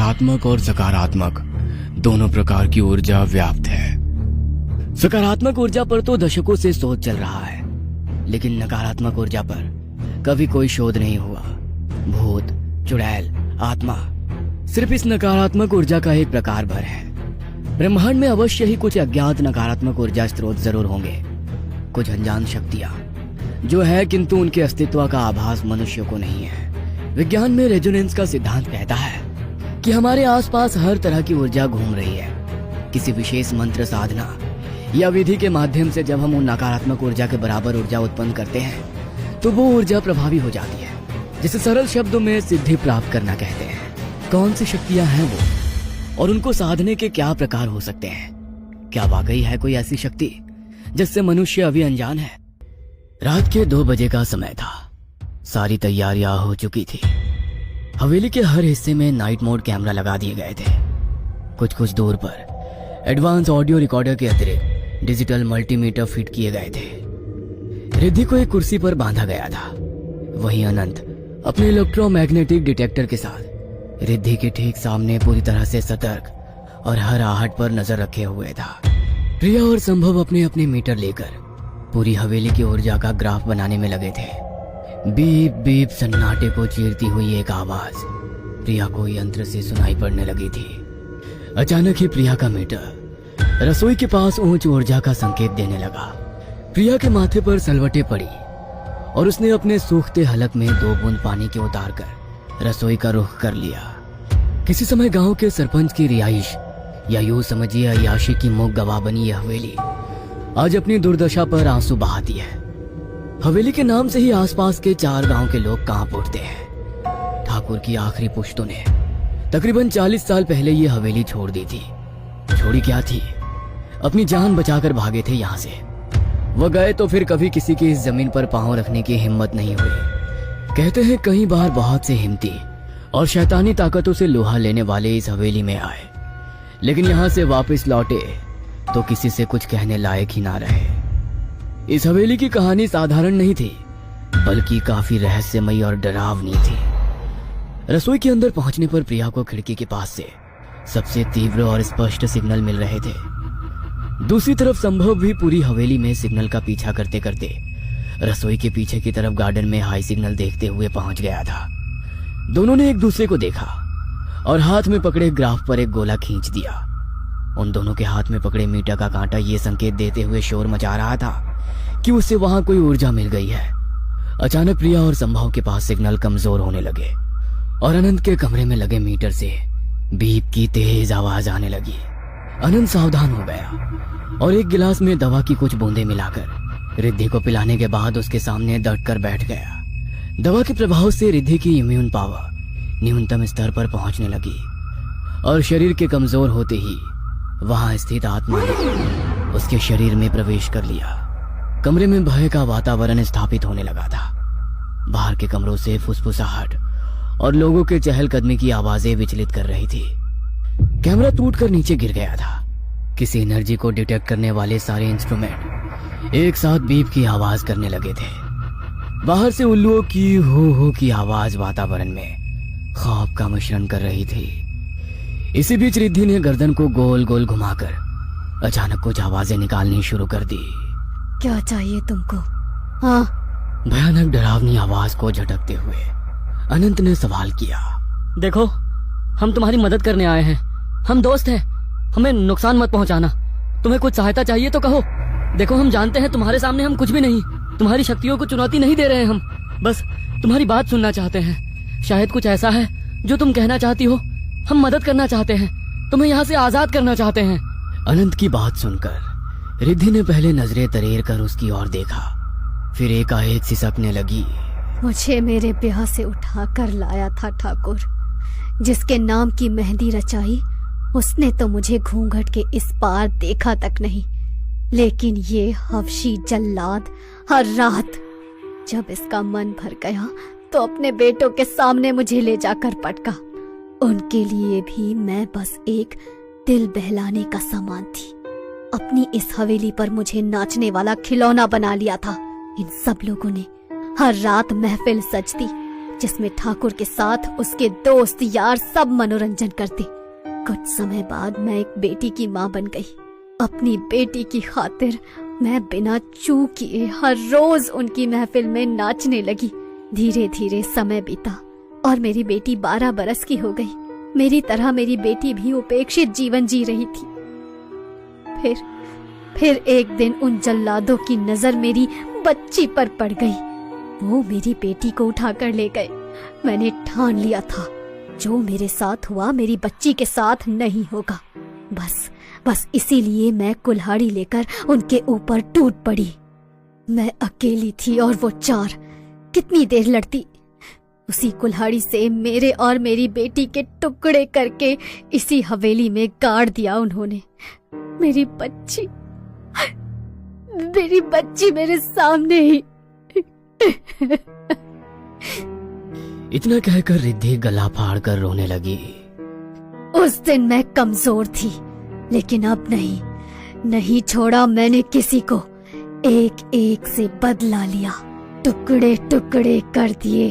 नकारात्मक और सकारात्मक दोनों प्रकार की ऊर्जा व्याप्त है। सकारात्मक ऊर्जा पर तो दशकों से शोध चल रहा है, लेकिन नकारात्मक ऊर्जा पर कभी कोई शोध नहीं हुआ। भूत, चुड़ैल, आत्मा सिर्फ इस नकारात्मक ऊर्जा का एक प्रकार भर है। ब्रह्मांड में अवश्य ही कुछ अज्ञात नकारात्मक ऊर्जा स्रोत जरूर होंगे, कुछ अनजान शक्तियां जो है, किंतु उनके अस्तित्व का आभास मनुष्य को नहीं है। विज्ञान में रेजोनेंस का सिद्धांत कहता है कि हमारे आसपास हर तरह की ऊर्जा घूम रही है। किसी विशेष मंत्र साधना या विधि के माध्यम से जब हम उन नकारात्मक ऊर्जा के बराबर ऊर्जा उत्पन्न करते हैं तो वो ऊर्जा प्रभावी हो जाती है, जिसे सरल शब्दों में सिद्धि प्राप्त करना कहते हैं। कौन सी शक्तियां हैं वो और उनको साधने के क्या प्रकार हो सकते हैं? क्या वाकई है कोई ऐसी शक्ति जिससे मनुष्य अभी अनजान है? रात के 2 बजे का समय था। सारी तैयारियां हो चुकी थी। हवेली के हर हिस्से में नाइट मोड कैमरा लगा दिए गए थे। कुछ दूर पर एडवांस ऑडियो रिकॉर्डर के अतिरिक्त डिजिटल मल्टीमीटर फिट किए गए थे। रिद्धि को एक कुर्सी पर बांधा गया था। वहीं अनंत अपने इलेक्ट्रोमैग्नेटिक डिटेक्टर के साथ रिद्धि के ठीक सामने पूरी तरह से सतर्क और हर आहट पर नजर रखे हुए था। प्रिया और संभव अपने अपने मीटर लेकर पूरी हवेली की ऊर्जा का ग्राफ बनाने में लगे थे। बीप बीप सन्नाटे को चीरती हुई एक आवाज प्रिया को यंत्र से सुनाई पड़ने लगी थी। अचानक ही प्रिया का मीटर रसोई के पास उच्च ऊर्जा का संकेत देने लगा। प्रिया के माथे पर सलवटें पड़ी और उसने अपने सूखते हलक में 2 बूंद पानी के उतारकर रसोई का रुख कर लिया। किसी समय गांव के सरपंच की रिहाइश या यूं समझिए अय्याशी की मुख गवाह बनी यह हवेली आज अपनी दुर्दशा पर आंसू बहाती है। हवेली के नाम से ही आसपास के 4 गांव के लोग कांप उठते हैं। ठाकुर की आखिरी पुश्तों ने तकरीबन 40 साल पहले ये हवेली छोड़ दी थी। छोड़ी क्या थी? अपनी जान बचाकर भागे थे यहाँ से। वह गए तो फिर कभी किसी की इस जमीन पर पांव रखने की हिम्मत नहीं हुई। कहते हैं कई बार बहुत से हिम्मती और शैतानी ताकतों से लोहा लेने वाले इस हवेली में आए, लेकिन यहाँ से वापस लौटे तो किसी से कुछ कहने लायक ही ना रहे। इस हवेली की कहानी साधारण नहीं थी, बल्कि काफी रहस्यमयी और डरावनी थी। रसोई के अंदर पहुंचने पर प्रिया को खिड़की के पास से सबसे तीव्र और स्पष्ट सिग्नल मिल रहे थे। दूसरी तरफ संभव भी पूरी हवेली में सिग्नल का पीछा करते करते रसोई के पीछे की तरफ गार्डन में हाई सिग्नल देखते हुए पहुंच गया था। दोनों ने एक दूसरे को देखा और हाथ में पकड़े ग्राफ पर एक गोला खींच दिया। उन दोनों के हाथ में पकड़े मीटर का कांटा ये संकेत देते हुए शोर मचा रहा था कि उससे वहां कोई ऊर्जा मिल गई है। अचानक प्रिया और संभव के पास सिग्नल कमजोर होने लगे और अनंत के कमरे में लगे मीटर से बीप की तेज आवाज आने लगी। अनंत सावधान हो गया और एक गिलास में दवा की कुछ बूंदें मिलाकर रिद्धि को पिलाने के बाद उसके सामने डटकर बैठ गया। दवा के प्रभाव से रिद्धि की इम्यून पावर न्यूनतम स्तर पर पहुंचने लगी और शरीर के कमजोर होते ही वहां स्थित आत्मा ने उसके शरीर में प्रवेश कर लिया। कमरे में भय का वातावरण स्थापित होने लगा था। बाहर के कमरों से फुसफुसाहट और लोगों के चहलकदमी की आवाजें विचलित कर रही थी। कैमरा टूटकर नीचे गिर गया था। किसी एनर्जी को डिटेक्ट करने वाले सारे इंस्ट्रूमेंट एक साथ बीप की आवाज करने लगे थे। बाहर से उल्लुओं की हो की आवाज वातावरण में खौफ का मिश्रण कर रही थी। इसी बीच रिद्धि ने गर्दन को गोल गोल घुमाकर अचानक कुछ आवाजें निकालनी शुरू कर दी। क्या चाहिए तुमको? हाँ, भयानक डरावनी आवाज को झटकते हुए अनंत ने सवाल किया। देखो, हम तुम्हारी मदद करने आए हैं। हम दोस्त हैं, हमें नुकसान मत पहुंचाना। तुम्हें कुछ सहायता चाहिए तो कहो। देखो, हम जानते हैं तुम्हारे सामने हम कुछ भी नहीं, तुम्हारी शक्तियों को चुनौती नहीं दे रहे हैं। हम बस तुम्हारी बात सुनना चाहते हैं। शायद कुछ ऐसा है जो तुम कहना चाहती हो। हम मदद करना चाहते हैं, तुम्हें यहाँ से आजाद करना चाहते हैं। अनंत की बात सुनकर रिद्धि ने पहले नजरें तरेर कर उसकी ओर देखा, फिर एकाएक सिसकने लगी। मुझे मेरे ब्याह से उठा कर लाया था ठाकुर, जिसके नाम की मेहंदी रचाई, उसने तो मुझे घूंघट के इस पार देखा तक नहीं। लेकिन ये हवशी जल्लाद हर रात जब इसका मन भर गया तो अपने बेटों के सामने मुझे ले जाकर पटका। उनके लिए भी मैं बस एक दिल बहलाने का सामान थी। अपनी इस हवेली पर मुझे नाचने वाला खिलौना बना लिया था। इन सब लोगों ने हर रात महफिल सजती, जिसमें ठाकुर के साथ उसके दोस्त यार सब मनोरंजन करते। कुछ समय बाद मैं एक बेटी की माँ बन गई। अपनी बेटी की खातिर मैं बिना चूक किए हर रोज उनकी महफिल में नाचने लगी। धीरे धीरे समय बीता और मेरी बेटी 12 बरस की हो गई। मेरी तरह मेरी बेटी भी उपेक्षित जीवन जी रही थी। फिर एक दिन उन जल्लादों की नजर मेरी बच्ची पर पड़ गई। वो मेरी बेटी को उठाकर ले गए। मैंने ठान लिया था जो मेरे साथ हुआ मेरी बच्ची के साथ नहीं होगा। बस इसीलिए मैं कुल्हाड़ी लेकर उनके ऊपर टूट पड़ी। मैं अकेली थी और वो 4। कितनी देर लड़ती। उसी कुल्हाड़ी से मेरे और मेरी बेटी के टुकड़े करके इसी हवेली में गाड़ दिया उन्होंने। मेरी बच्ची मेरे सामने ही। इतना कहकर रिद्धि गला फाड़ कर रोने लगी। उस दिन मैं कमजोर थी, लेकिन अब नहीं छोड़ा मैंने किसी को। एक एक से बदला लिया, टुकड़े टुकड़े कर दिए।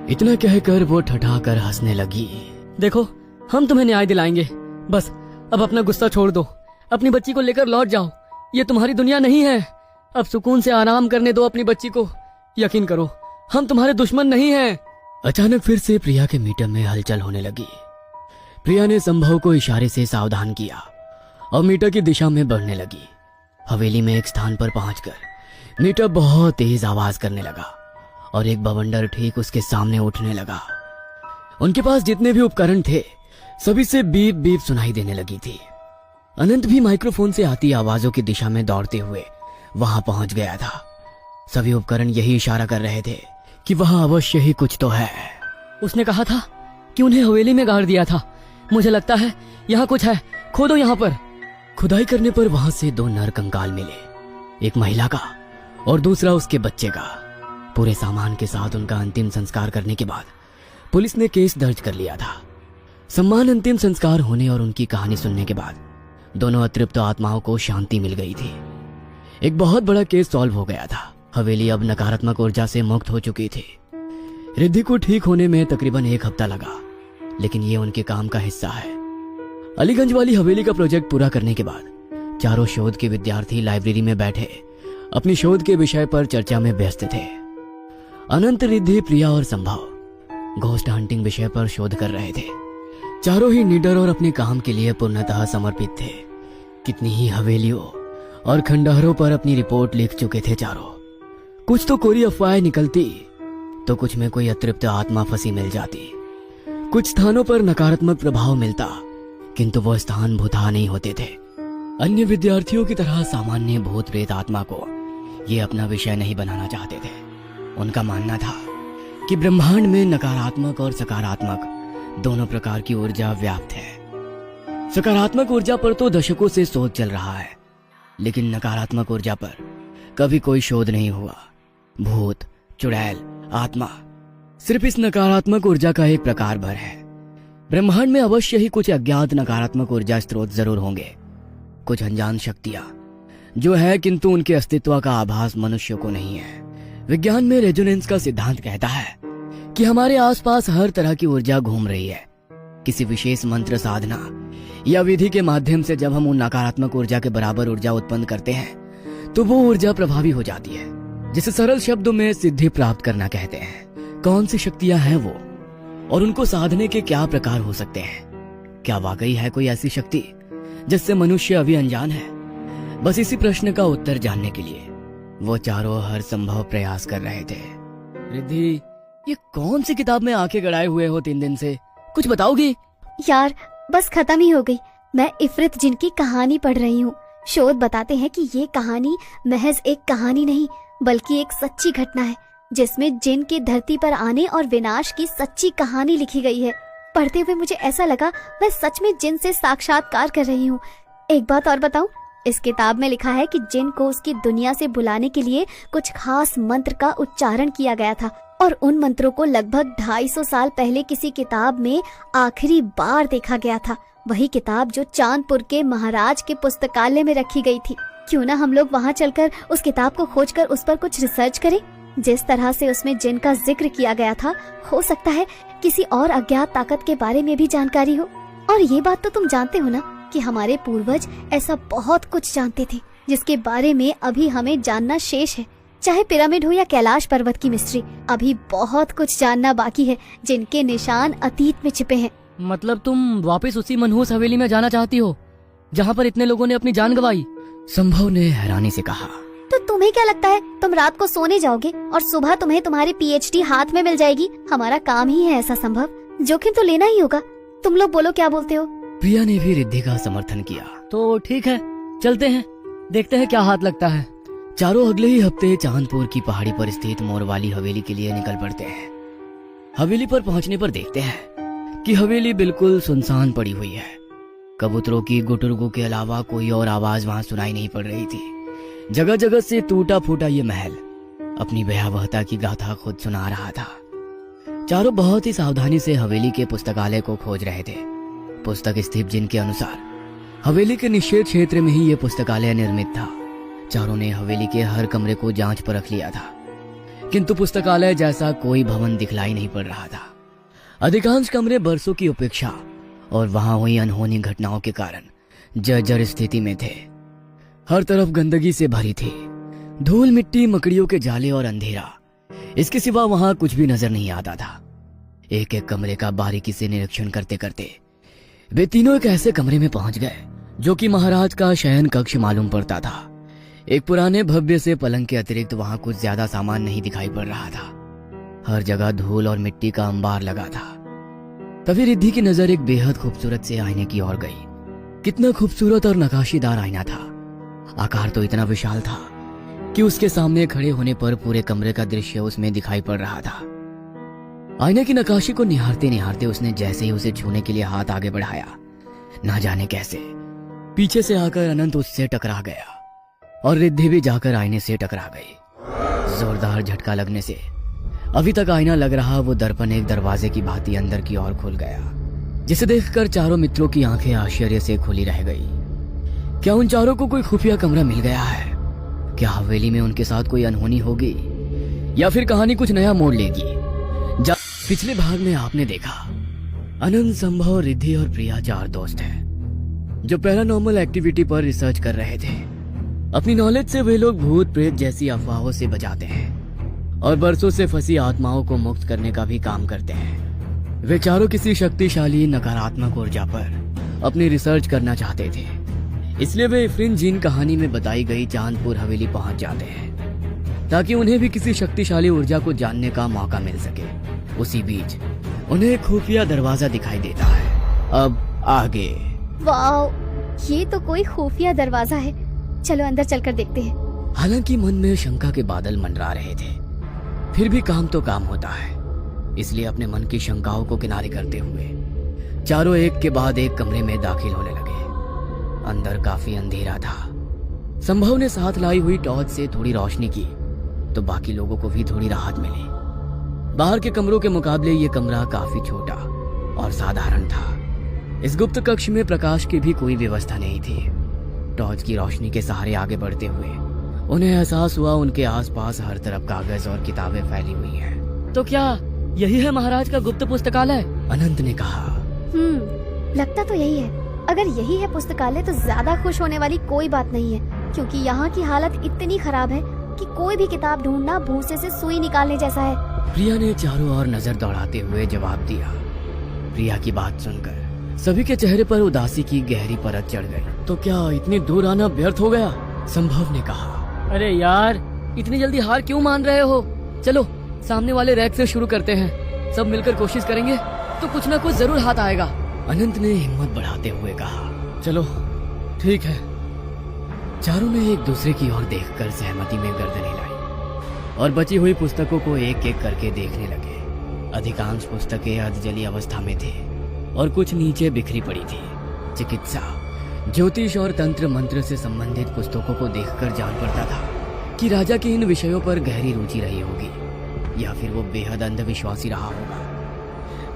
इतना कहकर वो ठठाकर हंसने लगी। देखो, हम तुम्हें न्याय दिलाएंगे। बस अब अपना गुस्सा छोड़ दो, अपनी बच्ची को लेकर लौट जाओ। ये तुम्हारी दुनिया नहीं है। अब सुकून से आराम करने दो अपनी बच्ची को। यकीन करो, हम तुम्हारे दुश्मन नहीं हैं। अचानक फिर से प्रिया के मीटर में हलचल होने लगी। प्रिया ने संभव को इशारे से सावधान किया और मीटर की दिशा में बढ़ने लगी। हवेली में एक स्थान पर पहुंचकर मीटर बहुत तेज आवाज करने लगा और एक बवंडर ठीक उसके सामने उठने लगा। उनके पास जितने भी उपकरण थे सभी से बीप बीप सुनाई देने लगी थी। अनंत भी माइक्रोफोन से आती आवाजों की दिशा में दौड़ते हुए वहां पहुंच गया था। सभी उपकरण यही इशारा कर रहे थे कि वहां अवश्य ही कुछ तो है। उसने कहा था कि उन्हें हवेली में गाड़ दिया था। मुझे लगता है यहाँ कुछ है, खोदो यहाँ पर। खुदाई करने पर वहां से 2 नर कंकाल मिले, एक महिला का और दूसरा उसके बच्चे का। पूरे सामान के साथ उनका अंतिम संस्कार करने के बाद पुलिस ने केस दर्ज कर लिया था। सम्मान अंतिम संस्कार होने और उनकी कहानी सुनने के बाद दोनों अतृप्त आत्माओं को शांति मिल गई थी। एक बहुत बड़ा केस सॉल्व हो गया था। हवेली अब नकारात्मक ऊर्जा से मुक्त हो चुकी थी। रिद्धि को ठीक होने में तकरीबन 1 हफ्ता लगा, लेकिन ये उनके काम का हिस्सा है। अलीगंज वाली हवेली का प्रोजेक्ट पूरा करने के बाद चारों शोध के विद्यार्थी लाइब्रेरी में बैठे अपनी शोध के विषय पर चर्चा में व्यस्त थे। अनंत, रिद्धि, प्रिया और संभव घोस्ट हंटिंग विषय पर शोध कर रहे थे। चारों ही निडर और अपने काम के लिए पूर्णतः समर्पित थे। कितनी ही हवेलियों और खंडहरों पर अपनी रिपोर्ट लिख चुके थे चारों। कुछ तो कोरी अफवाहें निकलती तो कुछ में कोई अतृप्त आत्मा फंसी मिल जाती। कुछ स्थानों पर नकारात्मक प्रभाव मिलता, किंतु वो स्थान भूतहा नहीं होते थे। अन्य विद्यार्थियों की तरह सामान्य भूत प्रेत आत्मा को ये अपना विषय नहीं बनाना चाहते थे। उनका मानना था कि ब्रह्मांड में नकारात्मक और सकारात्मक दोनों प्रकार की ऊर्जा व्याप्त है। सकारात्मक ऊर्जा पर तो दशकों से शोध चल रहा है, लेकिन नकारात्मक ऊर्जा पर कभी कोई शोध नहीं हुआ। भूत, चुड़ैल, आत्मा सिर्फ इस नकारात्मक ऊर्जा का एक प्रकार भर है। ब्रह्मांड में अवश्य ही कुछ अज्ञात नकारात्मक ऊर्जा स्रोत जरूर होंगे, कुछ अनजान शक्तियां जो है, किंतु उनके अस्तित्व का आभास मनुष्य को नहीं है। विज्ञान में रेजोनेंस का सिद्धांत कहता है कि हमारे आसपास हर तरह की ऊर्जा घूम रही है। किसी विशेष मंत्र, साधना या विधि के माध्यम से जब हम उन नकारात्मक ऊर्जा के बराबर ऊर्जा उत्पन्न करते हैं तो वो ऊर्जा प्रभावी हो जाती है, जिसे सरल शब्दों में सिद्धि प्राप्त करना कहते हैं। कौन सी शक्तियां हैं वो और उनको साधने के क्या प्रकार हो सकते हैं? क्या वाकई है कोई ऐसी शक्ति जिससे मनुष्य अभी अनजान है? बस इसी प्रश्न का उत्तर जानने के लिए वो चारों हर संभव प्रयास कर रहे थे। रिद्धि, ये कौन सी किताब में आंखें गड़ाए हुए हो 3 दिन से? कुछ बताओगी? यार बस खत्म ही हो गई। मैं इफरित जिन की कहानी पढ़ रही हूँ। शोध बताते हैं कि ये कहानी महज एक कहानी नहीं बल्कि एक सच्ची घटना है, जिसमें जिन के धरती पर आने और विनाश की सच्ची कहानी लिखी गई है। पढ़ते हुए मुझे ऐसा लगा मैं सच में जिन से साक्षात्कार कर रही हूँ। एक बात और बताऊं, इस किताब में लिखा है कि जिन को उसकी दुनिया से बुलाने के लिए कुछ खास मंत्र का उच्चारण किया गया था और उन मंत्रों को लगभग 250 साल पहले किसी किताब में आखिरी बार देखा गया था। वही किताब जो चांदपुर के महाराज के पुस्तकालय में रखी गई थी। क्यों ना हम लोग वहाँ चलकर उस किताब को खोजकर उस पर कुछ रिसर्च करें। जिस तरह से उसमें जिन का जिक्र किया गया था, हो सकता है किसी और अज्ञात ताकत के बारे में भी जानकारी हो। और ये बात तो तुम जानते हो ना कि हमारे पूर्वज ऐसा बहुत कुछ जानते थे जिसके बारे में अभी हमें जानना शेष है। चाहे पिरामिड हो या कैलाश पर्वत की मिस्ट्री, अभी बहुत कुछ जानना बाकी है जिनके निशान अतीत में छिपे हैं। मतलब तुम वापस उसी मनहूस हवेली में जाना चाहती हो जहाँ पर इतने लोगों ने अपनी जान गंवाई? संभव ने हैरानी से कहा। तो तुम्हें क्या लगता है तुम रात को सोने जाओगे और सुबह तुम्हें तुम्हारी पीएचडी हाथ में मिल जाएगी? हमारा काम ही है ऐसा संभव, जोखिम तो लेना ही होगा। तुम लोग बोलो, क्या बोलते हो? प्रिया ने भी रिद्धि का समर्थन किया। तो ठीक है, चलते हैं, देखते हैं क्या हाथ लगता है। चारों अगले ही हफ्ते चांदपुर की पहाड़ी पर स्थित मोरवाली हवेली के लिए निकल पड़ते हैं। हवेली पर पहुंचने पर देखते हैं कि हवेली बिल्कुल सुनसान पड़ी हुई है। कबूतरों की गुटुरगू के अलावा कोई और आवाज वहां सुनाई नहीं पड़ रही थी। जगह जगह से टूटा फूटा ये महल अपनी भयावहता की गाथा खुद सुना रहा था। चारों बहुत ही सावधानी से हवेली के पुस्तकालय को खोज रहे थे। पुस्तक स्थित जिनके अनुसार हवेली के निषेध क्षेत्र में ही ये पुस्तकालय निर्मित था। चारों ने हवेली के हर कमरे को जांच परख लिया था, किंतु पुस्तकालय जैसा कोई भवन दिखलाई नहीं पड़ रहा था। अधिकांश कमरे बरसों की उपेक्षा और वहां हुई अनहोनी घटनाओं के कारण जर्जर स्थिति में थे। हर तरफ गंदगी से भरी थी, धूल मिट्टी, मकड़ियों के जाले और अंधेरा। इसके सिवा वहां कुछ भी नजर नहीं आता था। एक एक कमरे का बारीकी से निरीक्षण करते करते वे तीनों एक ऐसे कमरे में पहुंच गए जो कि महाराज का शयन कक्ष मालूम पड़ता था। एक पुराने भव्य से पलंग के अतिरिक्त वहां कुछ ज्यादा सामान नहीं दिखाई पड़ रहा था। हर जगह धूल और मिट्टी का अंबार लगा था। तभी रिद्धि की नजर एक बेहद खूबसूरत से आईने की ओर गई। कितना खूबसूरत और नकाशीदार आईना था। आकार तो इतना विशाल था कि उसके सामने खड़े होने पर पूरे कमरे का दृश्य उसमें दिखाई पड़ रहा था। आईने की नकाशी को निहारते निहारते उसने जैसे ही उसे छूने के लिए हाथ आगे बढ़ाया, ना जाने कैसे पीछे से आकर अनंत उससे टकरा गया और रिद्धि भी जाकर आईने से टकरा गई। जोरदार झटका लगने से अभी तक आईना लग रहा वो दर्पण एक दरवाजे की भांति अंदर की ओर खुल गया, जिसे देखकर चारों मित्रों की आंखें आश्चर्य से खुली रह गई। क्या उन चारों को कोई खुफिया कमरा मिल गया है? क्या हवेली में उनके साथ कोई अनहोनी होगी या फिर कहानी कुछ नया मोड़ लेगी? पिछले भाग में आपने देखा अनंत, संभव, रिद्धि और प्रिया चार दोस्त हैं जो पैरानॉर्मल एक्टिविटी पर रिसर्च कर रहे थे। अपनी नॉलेज से वे लोग भूत प्रेत जैसी अफवाहों से बचाते हैं और बरसों से फंसी आत्माओं को मुक्त करने का भी काम करते हैं। वे चारों किसी शक्तिशाली नकारात्मक ऊर्जा पर अपनी रिसर्च करना चाहते थे, इसलिए वे इफ्रिन जीन कहानी में बताई गई चांदपुर हवेली पहुंच जाते हैं ताकि उन्हें भी किसी शक्तिशाली ऊर्जा को जानने का मौका मिल सके। उसी बीच उन्हें एक खुफिया दरवाजा दिखाई देता है। अब आगे। वाओ, ये तो कोई खुफिया दरवाजा है। चलो अंदर चलकर देखते हैं। हालांकि मन में शंका के बादल मंडरा रहे थे, फिर भी काम तो काम होता है, इसलिए अपने मन की शंकाओं को किनारे करते हुए चारों एक के बाद एक कमरे में दाखिल होने लगे। अंदर काफी अंधेरा था। संभव ने साथ लाई हुई टॉर्च से थोड़ी रोशनी की तो बाकी लोगों को भी थोड़ी राहत मिली। बाहर के कमरों के मुकाबले ये कमरा काफी छोटा और साधारण था। इस गुप्त कक्ष में प्रकाश की भी कोई व्यवस्था नहीं थी। टॉर्च की रोशनी के सहारे आगे बढ़ते हुए उन्हें एहसास हुआ उनके आसपास हर तरफ कागज और किताबें फैली हुई हैं। तो क्या यही है महाराज का गुप्त पुस्तकालय? अनंत ने कहा। लगता तो यही है। अगर यही है पुस्तकालय तो ज्यादा खुश होने वाली कोई बात नहीं है, क्योंकि यहाँ की हालत इतनी खराब है कि कोई भी किताब ढूंढना भूसे से सुई निकालने जैसा है। प्रिया ने चारों ओर नजर दौड़ाते हुए जवाब दिया। प्रिया की बात सुनकर सभी के चेहरे पर उदासी की गहरी परत चढ़ गई। तो क्या इतनी दूर आना व्यर्थ हो गया? संभव ने कहा। अरे यार, इतनी जल्दी हार क्यों मान रहे हो? चलो सामने वाले रैक से शुरू करते हैं। सब मिलकर कोशिश करेंगे तो कुछ ना कुछ जरूर हाथ आएगा। अनंत ने हिम्मत बढ़ाते हुए कहा। चलो ठीक है। चारों ने एक दूसरे की ओर देखकर सहमति में गर्दन हिलाई और बची हुई पुस्तकों को एक एक करके देखने लगे। अधिकांश पुस्तकें अर्धजली अवस्था में थे और कुछ नीचे बिखरी पड़ी थी। चिकित्सा, ज्योतिष और तंत्र मंत्र से संबंधित पुस्तकों को देखकर जान पड़ता था कि राजा की इन विषयों पर गहरी रुचि रही होगी या फिर वो बेहद अंधविश्वासी रहा होगा।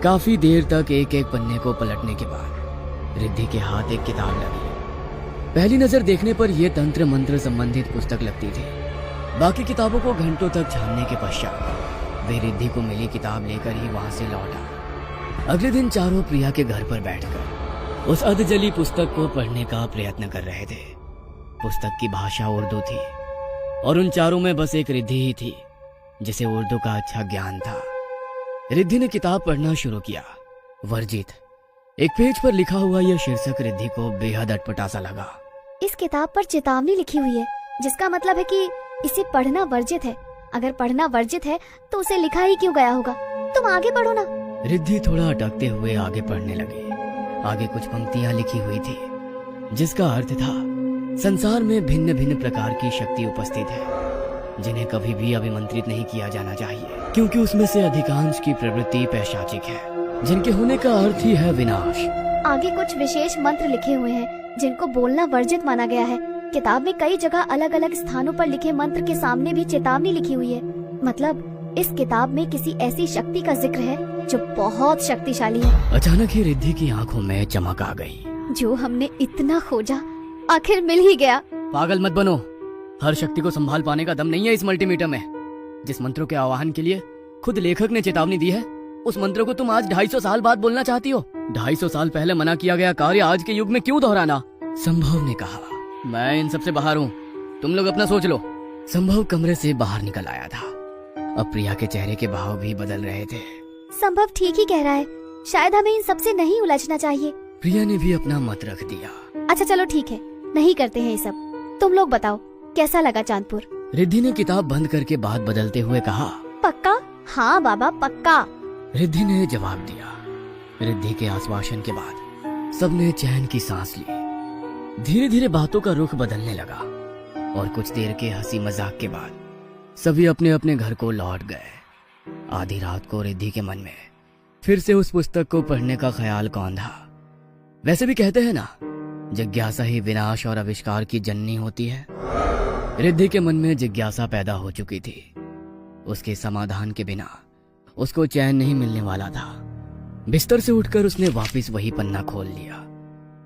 काफी देर तक एक एक पन्ने को पलटने के बाद रिद्धि के हाथ एक किताब लगी। पहली नजर देखने पर यह तंत्र मंत्र संबंधित पुस्तक लगती थी। बाकी किताबों को घंटों तक छानने के पश्चात वे रिद्धि को मिली किताब लेकर ही वहां से लौटा। अगले दिन चारों प्रिया के घर पर बैठकर उस अधजली पुस्तक को पढ़ने का प्रयत्न कर रहे थे। पुस्तक की भाषा उर्दू थी और उन चारों में बस एक रिद्धि ही थी जिसे उर्दू का अच्छा ज्ञान था। रिद्धि ने किताब पढ़ना शुरू किया। वर्जित। एक पेज पर लिखा हुआ यह शीर्षक रिद्धि को बेहद अटपटा सा लगा। इस किताब पर चेतावनी लिखी हुई है, जिसका मतलब है कि इसे पढ़ना वर्जित है। अगर पढ़ना वर्जित है तो उसे लिखा ही क्यों गया होगा? तुम आगे पढ़ो ना। रिद्धि थोड़ा अटकते हुए आगे पढ़ने लगी। आगे कुछ पंक्तियां लिखी हुई थी जिसका अर्थ था, संसार में भिन्न भिन्न प्रकार की शक्ति उपस्थित है जिन्हें कभी भी अभिमंत्रित नहीं किया जाना चाहिए, क्योंकि उसमें से अधिकांश की प्रवृत्ति पैशाचिक है जिनके होने का अर्थ ही है विनाश। आगे कुछ विशेष मंत्र लिखे हुए हैं जिनको बोलना वर्जित माना गया है। किताब में कई जगह अलग अलग स्थानों पर लिखे मंत्र के सामने भी चेतावनी लिखी हुई है। मतलब इस किताब में किसी ऐसी शक्ति का जिक्र है जो बहुत शक्तिशाली है। अचानक ही रिद्धि की आंखों में चमक आ गई। जो हमने इतना खोजा आखिर मिल ही गया। पागल मत बनो। हर शक्ति को संभाल पाने का दम नहीं है इस मल्टीमीटर में। जिस मंत्रों के आवाहन के लिए खुद लेखक ने चेतावनी दी है, उस मंत्र को तुम आज 250 साल बाद बोलना चाहती हो। 250 साल पहले मना किया गया कार्य आज के युग में क्यों दोहराना? संभव ने कहा। मैं इन सबसे बाहर हूँ, तुम लोग अपना सोच लो। संभव कमरे से बाहर निकल आया था। अब प्रिया के चेहरे के भाव भी बदल रहे थे। संभव ठीक ही कह रहा है, शायद हमें इन सबसे नहीं उलझना चाहिए। प्रिया ने भी अपना मत रख दिया। अच्छा चलो ठीक है, नहीं करते हैं ये सब। तुम लोग बताओ कैसा लगा चांदपुर? रिद्धि ने किताब बंद करके बात बदलते हुए कहा। पक्का? हाँ बाबा पक्का। रिद्धि ने जवाब दिया। रिद्धि के आश्वासन के बाद सबने चैन की सांस ली। धीरे धीरे बातों का रुख बदलने लगा और कुछ देर के हंसी मजाक के बाद सभी अपने अपने घर को लौट गए। आधी रात को रिद्धि के मन में फिर से उस पुस्तक को पढ़ने का ख्याल कौंधा। वैसे भी कहते हैं ना, जिज्ञासा ही विनाश और आविष्कार की जननी होती है। रिद्धि के मन में जिज्ञासा पैदा हो चुकी थी। उसके समाधान के बिना उसको चैन नहीं मिलने वाला था। बिस्तर से उठकर उसने वापस वही पन्ना खोल लिया।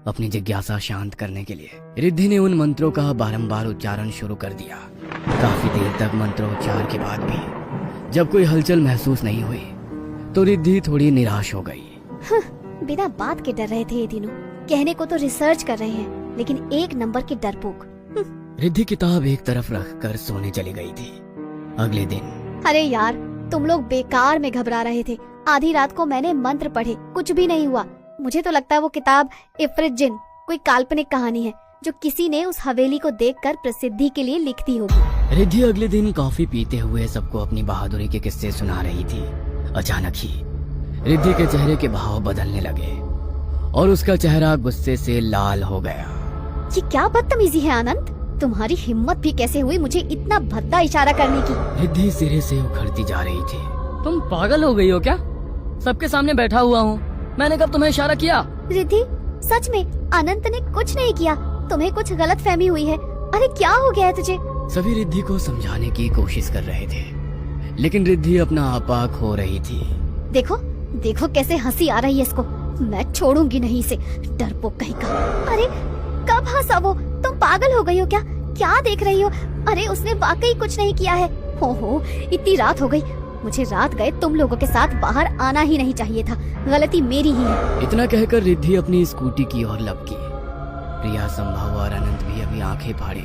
अपनी जिज्ञासा शांत करने के लिए रिद्धि ने उन मंत्रों का बारंबार उच्चारण शुरू कर दिया। काफी देर तक मंत्रोच्चार के बाद भी जब कोई हलचल महसूस नहीं हुई तो रिद्धि थोड़ी निराश हो गई। बिना बात के डर रहे थे ये तीनों। कहने को तो रिसर्च कर रहे हैं, लेकिन एक नंबर के डरपोक। रिद्धि किताब एक तरफ रखकर सोने चली गई थी। अगले दिन। अरे यार, तुम लोग बेकार में घबरा रहे थे। आधी रात को मैंने मंत्र पढ़े, कुछ भी नहीं हुआ। मुझे तो लगता है वो किताब इफ्रित जिन कोई काल्पनिक कहानी है जो किसी ने उस हवेली को देखकर प्रसिद्धि के लिए लिख दी होगी। रिद्धि अगले दिन कॉफी पीते हुए सबको अपनी बहादुरी के किस्से सुना रही थी। अचानक ही रिद्धि के चेहरे के भाव बदलने लगे और उसका चेहरा गुस्से से लाल हो गया। ये क्या बदतमीजी है आनंद? तुम्हारी हिम्मत भी कैसे हुई मुझे इतना भद्दा इशारा करने की? रिद्धि सिरे से उखड़ती जा रही थी। तुम पागल हो गई हो क्या? सबके सामने बैठा हुआ हूँ, मैंने कब तुम्हें इशारा किया? रिद्धि, सच में अनंत ने कुछ नहीं किया। तुम्हें कुछ गलत फहमी हुई है। अरे क्या हो गया है तुझे? सभी रिद्धि को समझाने की कोशिश कर रहे थे, लेकिन रिद्धि अपना आपा खो रही थी। देखो देखो कैसे हंसी आ रही है इसको। मैं छोड़ूंगी नहीं इसे, डरपोक कहीं का। अरे कब हंसा वो? तुम पागल हो गई हो क्या? क्या देख रही हो? अरे उसने वाकई कुछ नहीं किया है। हो इतनी रात हो गई। मुझे रात गए तुम लोगों के साथ बाहर आना ही नहीं चाहिए था। गलती मेरी ही है। इतना कहकर रिद्धि अपनी स्कूटी की ओर लपकी। प्रिया, संभव और अनंत भी अभी आंखें फाड़े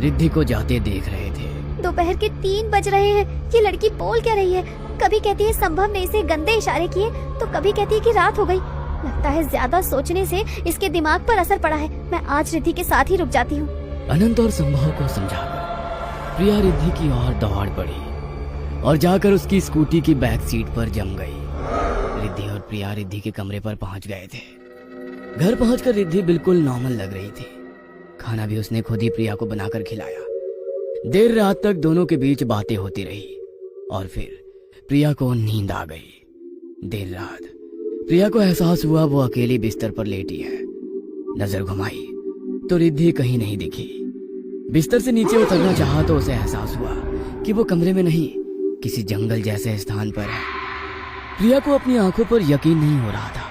रिद्धि को जाते देख रहे थे। दोपहर के 3 बज रहे हैं। ये लड़की बोल क्या रही है? कभी कहती है संभव ने इसे गंदे इशारे किए, तो कभी कहती है कि रात हो गई। लगता है ज्यादा सोचने से इसके दिमाग पर असर पड़ा है। मैं आज रिद्धि के साथ ही रुक जाती हूँ। अनंत और संभव को समझाकर प्रिया रिद्धि की ओर दौड़ पड़ी और जाकर उसकी स्कूटी की बैक सीट पर जम गई। रिद्धि और प्रिया रिद्धि के कमरे पर पहुंच गए थे। घर पहुंचकर रिद्धि बिल्कुल नॉर्मल लग रही थी। खाना भी उसने खुद ही प्रिया को बनाकर खिलाया। देर रात तक दोनों के बीच बातें होती रही और फिर प्रिया को नींद आ गई। देर रात प्रिया को एहसास हुआ वो अकेली बिस्तर पर लेटी है। नजर घुमाई तो रिद्धि कहीं नहीं दिखी। बिस्तर से नीचे उतरना चाहा तो उसे एहसास हुआ कि वो कमरे में नहीं, किसी जंगल जैसे स्थान पर है। प्रिया को अपनी आंखों पर यकीन नहीं हो रहा था।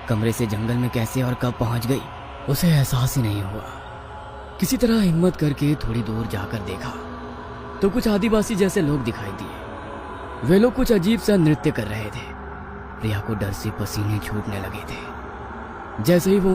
कमरे से जंगल में कैसे और कब पहुंच गई उसे एहसास ही नहीं हुआ। किसी तरह हिम्मत करके थोड़ी दूर जाकर देखा तो कुछ आदिवासी जैसे लोग दिखाई दिए। वे लोग कुछ अजीब सा नृत्य कर रहे थे। प्रिया को डर से पसीने छूटने लगे थे। जैसे ही वो